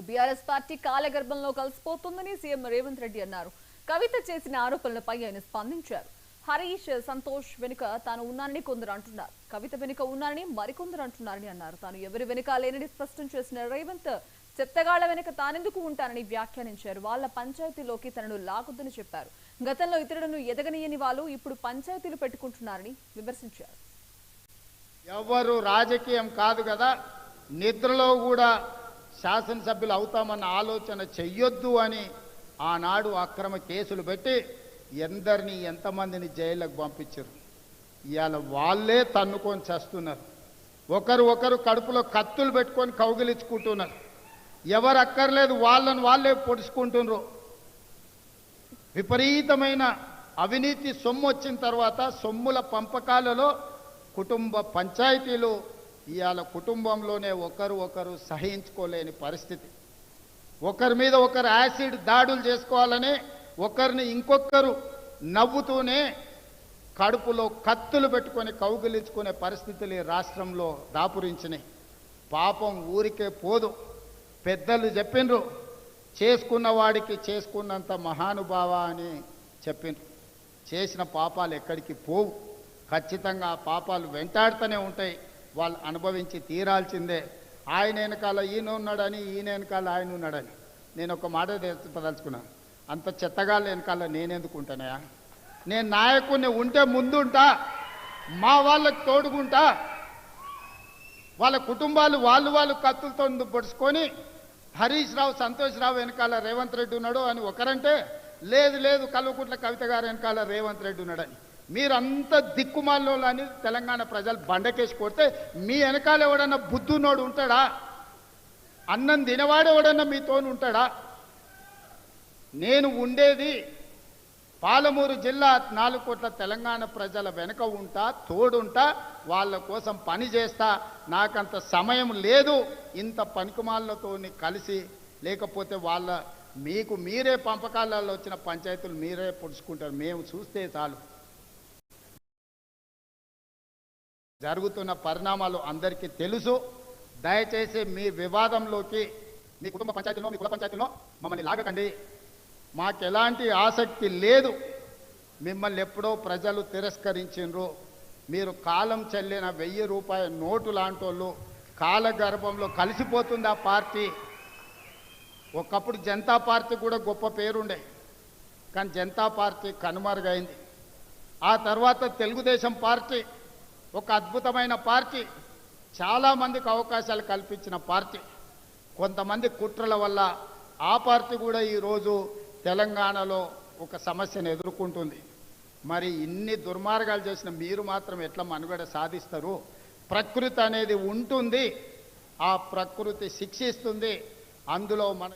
BRS party కాలగర్భంలో కలిసిపోతుందని CM Revanth Reddy అన్నారు. కవిత చేసిన ఆరోపణలపై ఆయన స్పందించారు. హరీష్ సంతోష్ వెనుక తాను ఉన్నానని కొందరు అంటున్నారు, కవిత వెనుక ఉన్నానని మరికొందరు అంటున్నారని అన్నారు. తాను ఎవరి వెనుక లేనని స్పష్టం చేసిన రేవంత్ చెత్తగాళ్ల వెనుక తానెందుకు ఉంటానని వ్యాఖ్యానించారు. వాళ్ళ పంచాయతీలోకి తనను లాగొద్దని చెప్పారు. గతంలో ఇతరులను ఎదగనీయని వాళ్ళు ఇప్పుడు పంచాయతీలు పెట్టుకుంటున్నారని విమర్శించారు. ఎవరు రాజకీయం కాదు కదా, నిద్రలో కూడా శాసనసభ్యులు అవుతామన్న ఆలోచన చెయ్యొద్దు అని ఆనాడు అక్రమ కేసులు పెట్టి ఎందరిని ఎంతమందిని జైలుకు పంపించారు. ఇవాళ వాళ్ళే తన్నుకొని చేస్తున్నారు. ఒకరు కడుపులో కత్తులు పెట్టుకొని కౌగిలించుకుంటున్నారు. ఎవరు అక్కర్లేదు వాళ్ళని వాళ్ళే పొడుచుకుంటున్నారు. విపరీతమైన అవినీతి సొమ్ము వచ్చిన తర్వాత సొమ్ముల పంపకాలలో కుటుంబ పంచాయతీలు ఇవాళ కుటుంబంలోనే ఒకరు సహించుకోలేని పరిస్థితి. ఒకరి మీద ఒకరు యాసిడ్ దాడులు చేసుకోవాలని ఒకరిని ఇంకొకరు నవ్వుతూనే కడుపులో కత్తులు పెట్టుకొని కౌగిలించుకునే పరిస్థితులు ఈ రాష్ట్రంలో దాపురించినాయి. పాపం ఊరికే పోదు. పెద్దలు చెప్పిండ్రు, చేసుకున్న వాడికి చేసుకున్నంత మహానుభావ అని చెప్పిండ్రు. చేసిన పాపాలు ఎక్కడికి పోవు, ఖచ్చితంగా ఆ పాపాలు వెంటాడుతూనే ఉంటాయి. వాళ్ళు అనుభవించి తీరాల్సిందే. ఆయన వెనకాల ఈయన ఉన్నాడని, ఈయన వెనకాల ఆయన ఉన్నాడని నేను ఒక మాట చెప్పదలుచుకున్నాను. అంత చెత్తగాళ్ళ వెనకాల నేనెందుకు ఉంటానయా? నేను నాయకుడిని ఉంటే ముందుంటా, మా వాళ్ళకి తోడుకుంటా. వాళ్ళ కుటుంబాలు వాళ్ళు కత్తులతో పొడుచుకొని హరీష్ రావు సంతోష్ రావు వెనకాల రేవంత్ రెడ్డి ఉన్నాడు అని ఒకరంటే, లేదు కల్వకుంట్ల కవిత గారు వెనకాల రేవంత్ రెడ్డి ఉన్నాడని. మీరంతా దిక్కుమాల్లో అని తెలంగాణ ప్రజలు బండకేసి కొడితే మీ వెనకాల ఎవడన్నా బుద్ధున్నోడు ఉంటాడా? అన్నం తినవాడు ఎవడన్నా మీతోని ఉంటాడా? నేను ఉండేది పాలమూరు జిల్లా 4 కోట్ల తెలంగాణ ప్రజల వెనుక ఉంటా, తోడుంటా, వాళ్ళ కోసం పని చేస్తా. నాకంత సమయం లేదు ఇంత పనికిమాలతో కలిసి. లేకపోతే మీకు మీరే పంపకాలలో వచ్చిన పంచాయతీలు మీరే పొడుచుకుంటారు. మేము చూస్తే చాలు. జరుగుతున్న పరిణామాలు అందరికీ తెలుసు. దయచేసి మీ వివాదంలోకి మీ కుటుంబ పంచాయతీలో, మీ కుల పంచాయతీలో మమ్మల్ని లాగకండి. మాకు ఎలాంటి ఆసక్తి లేదు. మిమ్మల్ని ఎప్పుడో ప్రజలు తిరస్కరించిండ్రు. మీరు కాలం చెల్లిన 1000 రూపాయల నోటు లాంటి వాళ్ళు. కాలగర్భంలో కలిసిపోతుంది ఆ పార్టీ. ఒకప్పుడు జనతా పార్టీ కూడా గొప్ప పేరుండే, కానీ జనతా పార్టీ కనుమరుగైంది. ఆ తర్వాత తెలుగుదేశం పార్టీ ఒక అద్భుతమైన పార్టీ, చాలామందికి అవకాశాలు కల్పించిన పార్టీ. కొంతమంది కుట్రల వల్ల ఆ పార్టీ కూడా ఈరోజు తెలంగాణలో ఒక సమస్యను ఎదుర్కొంటుంది. మరి ఇన్ని దుర్మార్గాలు చేసిన మీరు మాత్రం ఎట్లా మనుగడ సాధిస్తారు? ప్రకృతి అనేది ఉంటుంది, ఆ ప్రకృతి శిక్షిస్తుంది. అందులో మన